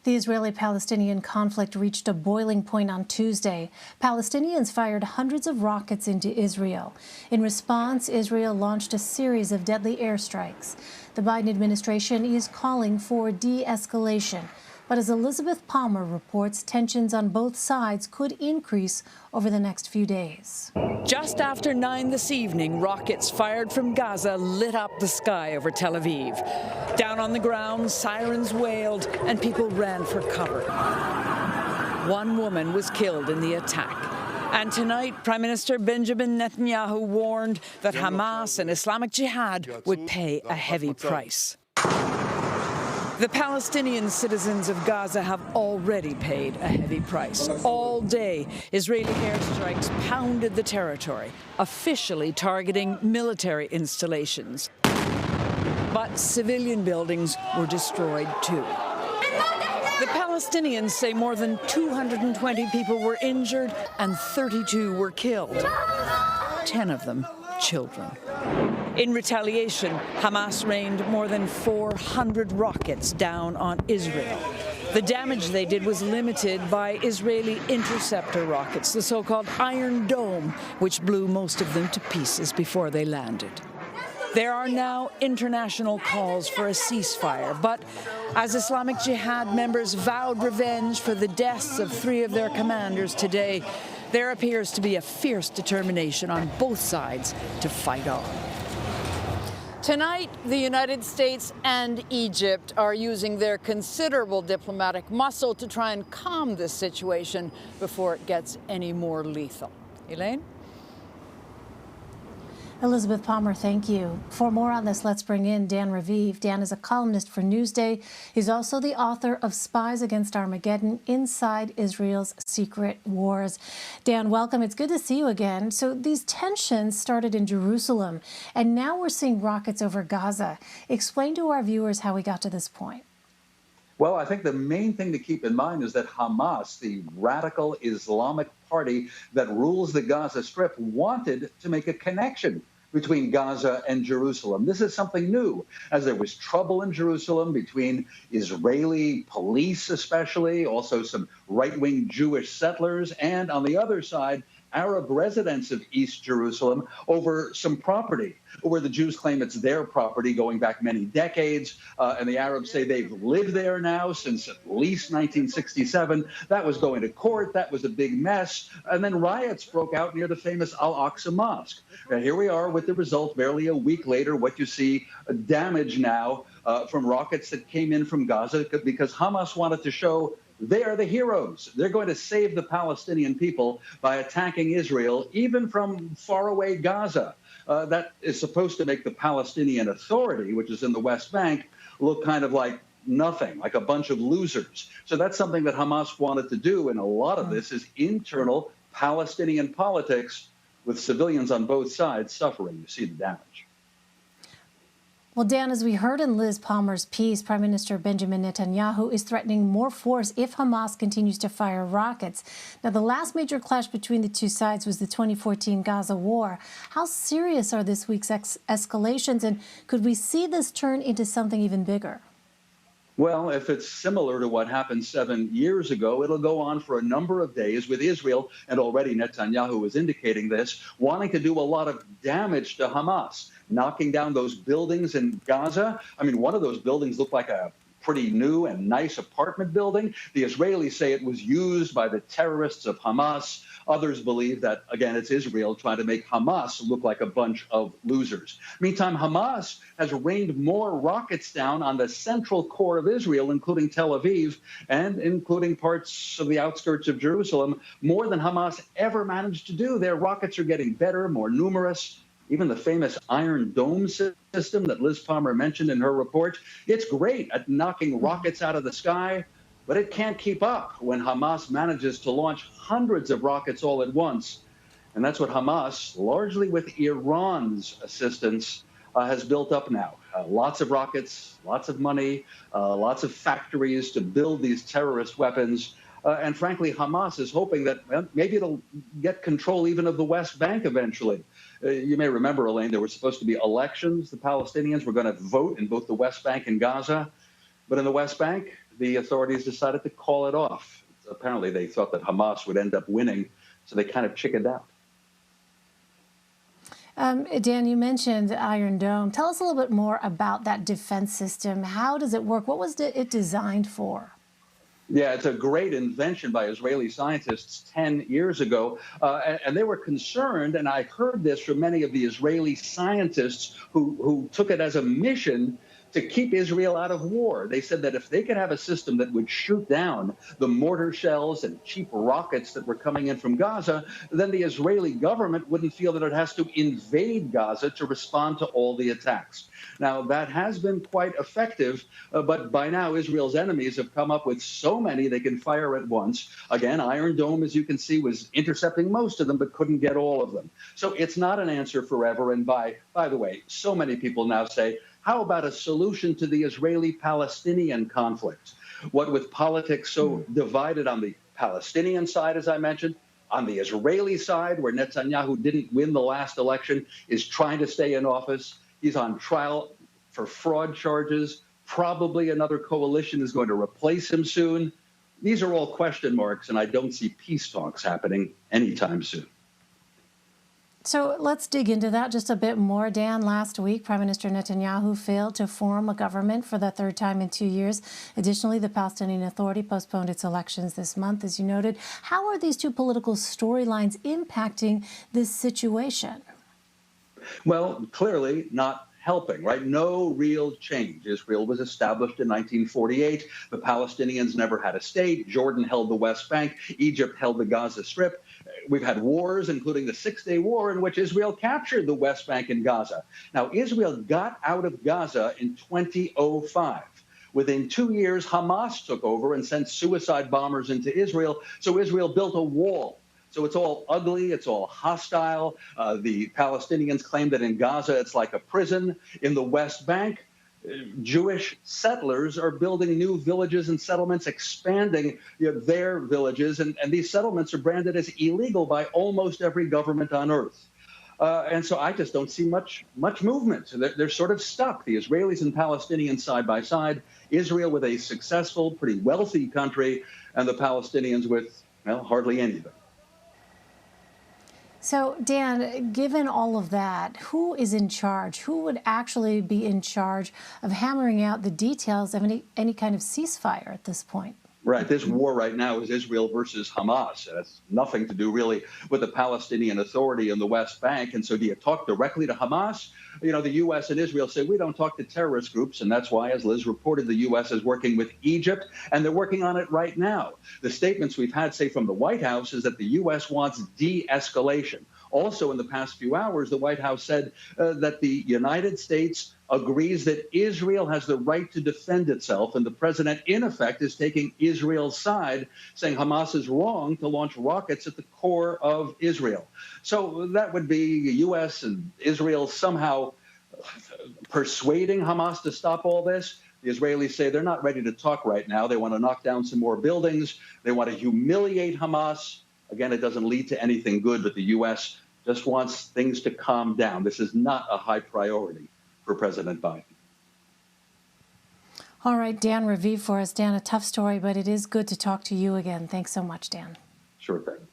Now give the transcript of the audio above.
The Israeli-Palestinian conflict reached a boiling point on Tuesday. Palestinians fired hundreds of rockets into Israel. In response, Israel launched a series of deadly airstrikes. The Biden administration is calling for de-escalation. But as Elizabeth Palmer reports, tensions on both sides could increase over the next few days. Just after 9 this evening, rockets fired from Gaza lit up the sky over Tel Aviv. Down on the ground, sirens wailed, and people ran for cover. One woman was killed in the attack. And tonight, Prime Minister Benjamin Netanyahu warned that Hamas and Islamic Jihad would pay a heavy price. The Palestinian citizens of Gaza have already paid a heavy price. All day, Israeli airstrikes pounded the territory, officially targeting military installations. But civilian buildings were destroyed too. The Palestinians say more than 220 people were injured and 32 were killed, 10 of them children. In retaliation, Hamas rained more than 400 rockets down on Israel. The damage they did was limited by Israeli interceptor rockets, the so-called Iron Dome, which blew most of them to pieces before they landed. There are now international calls for a ceasefire, but as Islamic Jihad members vowed revenge for the deaths of 3 of their commanders today, there appears to be a fierce determination on both sides to fight on. Tonight, the United States and Egypt are using their considerable diplomatic muscle to try and calm this situation before it gets any more lethal. Elaine? Elizabeth Palmer, thank you. For more on this, let's bring in Dan Raviv. Dan is a columnist for Newsday. He's also the author of Spies Against Armageddon, Inside Israel's Secret Wars. Dan, welcome. It's good to see you again. So these tensions started in Jerusalem, and now we're seeing rockets over Gaza. Explain to our viewers how we got to this point. Well, I think the main thing to keep in mind is that Hamas, the radical Islamic party that rules the Gaza Strip, wanted to make a connection between Gaza and Jerusalem. This is something new, as there was trouble in Jerusalem between Israeli police especially, also some right-wing Jewish settlers, and on the other side, Arab residents of East Jerusalem over some property, where the Jews claim it's their property going back many decades, and the Arabs say they've lived there now since at least 1967. That was going to court. That was a big mess. And then riots broke out near the famous Al-Aqsa Mosque. And here we are with the result barely a week later, what you see damage now from rockets that came in from Gaza because Hamas wanted to show they are the heroes. They're going to save the Palestinian people by attacking Israel, even from faraway Gaza. That is supposed to make the Palestinian Authority, which is in the West Bank, look kind of like nothing, like a bunch of losers. So that's something that Hamas wanted to do, and a lot of this is internal Palestinian politics with civilians on both sides suffering. You see the damage. Well, Dan, as we heard in Liz Palmer's piece, Prime Minister Benjamin Netanyahu is threatening more force if Hamas continues to fire rockets. Now, the last major clash between the two sides was the 2014 Gaza war. How serious are this week's escalations, and could we see this turn into something even bigger? Well, if it's similar to what happened 7 years ago, it'll go on for a number of days with Israel, and already Netanyahu was indicating this, wanting to do a lot of damage to Hamas, knocking down those buildings in Gaza. I mean, one of those buildings looked like a pretty new and nice apartment building. The Israelis say it was used by the terrorists of Hamas. Others believe that, again, it's Israel trying to make Hamas look like a bunch of losers. Meantime, Hamas has rained more rockets down on the central core of Israel, including Tel Aviv and including parts of the outskirts of Jerusalem, more than Hamas ever managed to do. Their rockets are getting better, more numerous. Even the famous Iron Dome system that Liz Palmer mentioned in her report, it's great at knocking rockets out of the sky, but it can't keep up when Hamas manages to launch hundreds of rockets all at once. And that's what Hamas, largely with Iran's assistance, has built up now. Lots of rockets, lots of money, lots of factories to build these terrorist weapons. And frankly, Hamas is hoping that maybe it'll get control even of the West Bank eventually. You may remember, Elaine, there were supposed to be elections. The Palestinians were going to vote in both the West Bank and Gaza. But in the West Bank, the authorities decided to call it off. Apparently, they thought that Hamas would end up winning, so they kind of chickened out. Dan, you mentioned Iron Dome. Tell us a little bit more about that defense system. How does it work? What was it designed for? Yeah, it's a great invention by Israeli scientists 10 years ago. And they were concerned, and I heard this from many of the Israeli scientists who took it as a mission to keep Israel out of war. They said that if they could have a system that would shoot down the mortar shells and cheap rockets that were coming in from Gaza, then the Israeli government wouldn't feel that it has to invade Gaza to respond to all the attacks. Now, that has been quite effective, but by now Israel's enemies have come up with so many they can fire at once. Again, Iron Dome, as you can see, was intercepting most of them, but couldn't get all of them. So it's not an answer forever. And by the way, so many people now say, how about a solution to the Israeli-Palestinian conflict? What with politics so divided on the Palestinian side, as I mentioned, on the Israeli side, where Netanyahu didn't win the last election, is trying to stay in office. He's on trial for fraud charges. Probably another coalition is going to replace him soon. These are all question marks, and I don't see peace talks happening anytime soon. So let's dig into that just a bit more. Dan, last week, Prime Minister Netanyahu failed to form a government for the third time in 2 years. Additionally, the Palestinian Authority postponed its elections this month, as you noted. How are these two political storylines impacting this situation? Well, clearly not helping, right? No real change. Israel was established in 1948. The Palestinians never had a state. Jordan held the West Bank. Egypt held the Gaza Strip. We've had wars, including the Six-Day War, in which Israel captured the West Bank and Gaza. Now, Israel got out of Gaza in 2005. Within 2 years, Hamas took over and sent suicide bombers into Israel. So Israel built a wall. So it's all ugly. It's all hostile. The Palestinians claim that in Gaza it's like a prison. In the West Bank, Jewish settlers are building new villages and settlements, expanding their villages. And these settlements are branded as illegal by almost every government on earth. And so I just don't see much movement. They're sort of stuck. The Israelis and Palestinians side by side, Israel with a successful, pretty wealthy country, and the Palestinians with, well, hardly anything. So, Dan, given all of that, who is in charge? Who would actually be in charge of hammering out the details of any kind of ceasefire at this point? Right. This war right now is Israel versus Hamas. It has nothing to do really with the Palestinian Authority in the West Bank. And so do you talk directly to Hamas? You know, the U.S. and Israel say we don't talk to terrorist groups. And that's why, as Liz reported, the U.S. is working with Egypt, and they're working on it right now. The statements we've had, say, from the White House is that the U.S. wants de-escalation. Also, in the past few hours, the White House said that the United States agrees that Israel has the right to defend itself, and the president, in effect, is taking Israel's side, saying Hamas is wrong to launch rockets at the core of Israel. So that would be the U.S. and Israel somehow persuading Hamas to stop all this. The Israelis say they're not ready to talk right now. They want to knock down some more buildings. They want to humiliate Hamas. Again, it doesn't lead to anything good, but the U.S. just wants things to calm down. This is not a high priority for President Biden. All right, Dan Raviv for us. Dan, a tough story, but it is good to talk to you again. Thanks so much, Dan. Sure thing.